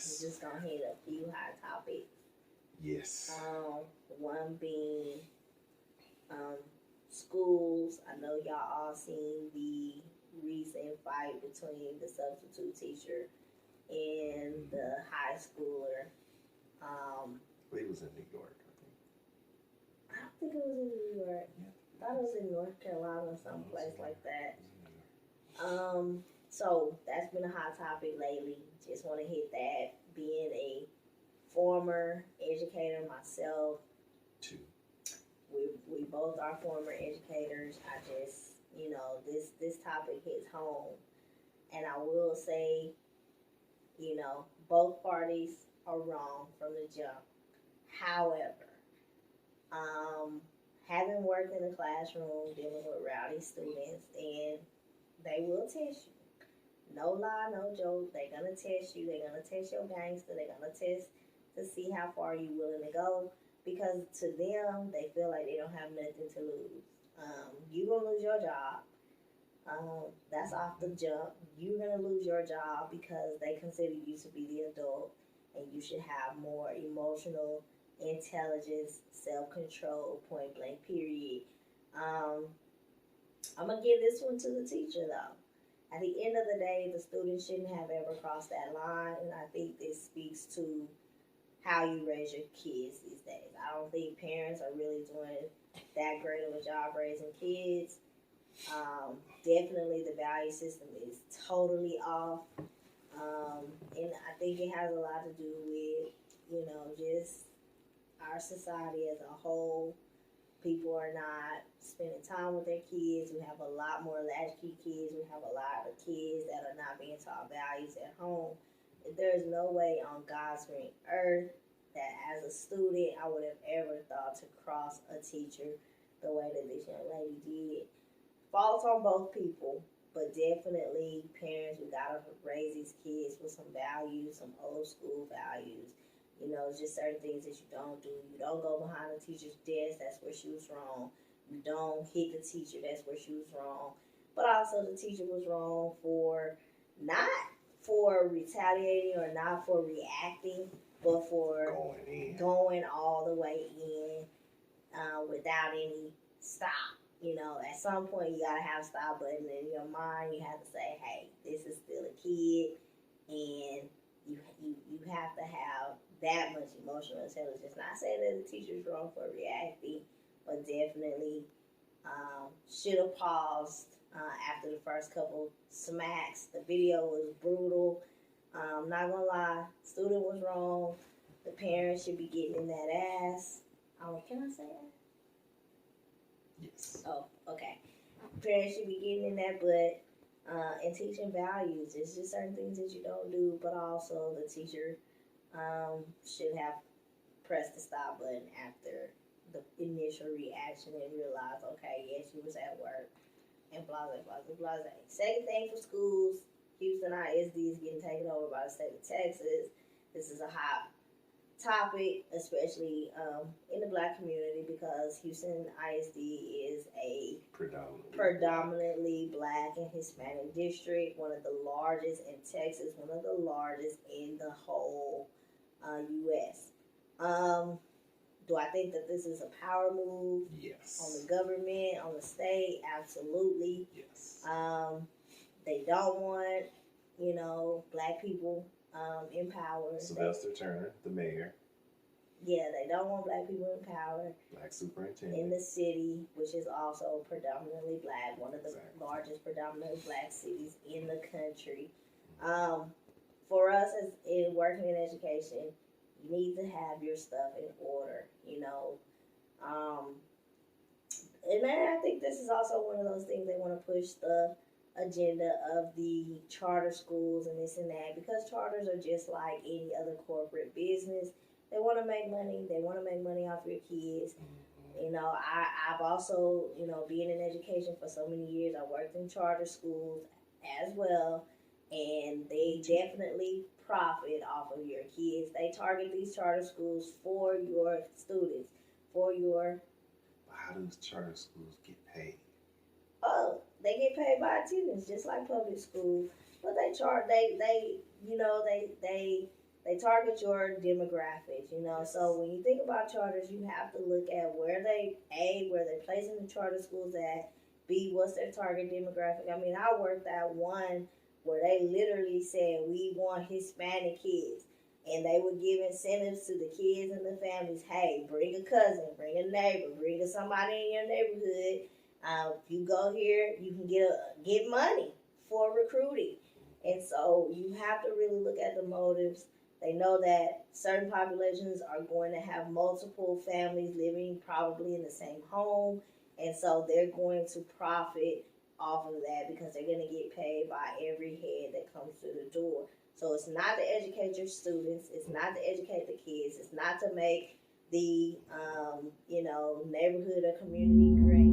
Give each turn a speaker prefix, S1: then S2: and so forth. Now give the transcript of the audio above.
S1: Yes. I'm just gonna hit a few hot topics.
S2: Yes.
S1: One being um, schools. I know y'all all seen the recent fight between the substitute teacher and the high schooler.
S2: Well, he was in New York,
S1: I don't think it was in New York. Yeah. I thought it was in North Carolina or someplace like that. So that's been a hot topic lately. Just want to hit that. Being a former educator myself,
S2: too.
S1: We both are former educators. I just, this topic hits home, and I will say, both parties are wrong from the jump. However, having worked in the classroom dealing with rowdy students, and they will test you. No lie, no joke. They're gonna test you. They're gonna test your gangster. They're gonna test to see how far you willing to go. Because to them, they feel like they don't have nothing to lose. You gonna lose your job. That's off the jump. You're gonna lose your job because they consider you to be the adult, and you should have more emotional intelligence, self control. Point blank. Period. Um, I'm gonna give this one to the teacher though. At the end of the day, the student shouldn't have ever crossed that line, and I think this speaks to how you raise your kids these days. I don't think parents are really doing that great of a job raising kids. Definitely, the value system is totally off, and I think it has a lot to do with just our society as a whole. People are not spending time with their kids. We have a lot more latchkey kids. We have a lot of kids that are not being taught values at home. There is no way on God's green earth that as a student I would have ever thought to cross a teacher the way that this young lady did. Faults on both people, but definitely parents, we gotta raise these kids with some values, some old school values. It's just certain things that you don't do. You don't go behind the teacher's desk. That's where she was wrong. You don't hit the teacher. That's where she was wrong. But also, the teacher was wrong for not for retaliating or not for reacting, but for going all the way in without any stop. At some point, you gotta have a stop button in your mind. You have to say, "Hey, this is still a kid," and you have to have that much emotional intelligence. Not saying that the teacher's wrong for reacting, but definitely should have paused after the first couple smacks. The video was brutal. Not gonna lie, student was wrong. The parents should be getting in that ass. Can I say that?
S2: Yes.
S1: Oh, okay. Parents should be getting in that butt and teaching values. It's just certain things that you don't do, but also the teacher should have pressed the stop button after the initial reaction and realized, okay, yes, she was at work, and blah, blah, blah, blah, blah. Second thing for schools, Houston H.I.S.D is getting taken over by the state of Texas. This is a hot topic, especially in the Black community, because Houston H.I.S.D is a predominantly Black and Hispanic district, one of the largest in Texas, one of the largest in the whole U.S. Do I think that this is a power move?
S2: Yes.
S1: On the government, on the state? Absolutely.
S2: Yes.
S1: They don't want, Black people in power.
S2: Sylvester Turner, the mayor.
S1: Yeah, they don't want Black people in power.
S2: Black superintendent.
S1: In the city, which is also predominantly Black, one of the largest predominantly Black cities in the country. For us as in working in education, you need to have your stuff in order, and then I think this is also one of those things they want to push the agenda of the charter schools and this and that, because charters are just like any other corporate business. They want to make money. They want to make money off your kids. I've also, being in education for so many years, I worked in charter schools as well, and they definitely profit off of your kids. They target these charter schools for your students, for your...
S2: How do charter schools get paid?
S1: Oh, they get paid by attendance, just like public schools. But they charge, they they target your demographics, you know. So when you think about charters, you have to look at where they placing the charter schools at, B, what's their target demographic. I mean, I worked at one where they literally said we want Hispanic kids, and they would give incentives to the kids and the families. Hey, bring a cousin, bring a neighbor, bring somebody in your neighborhood. If you go here, you can get money for recruiting. And so you have to really look at the motives. They know that certain populations are going to have multiple families living probably in the same home. And so they're going to profit off of that because they're going to get paid by every head that comes through the door. So it's not to educate your students. It's not to educate the kids. It's not to make the, neighborhood or community great.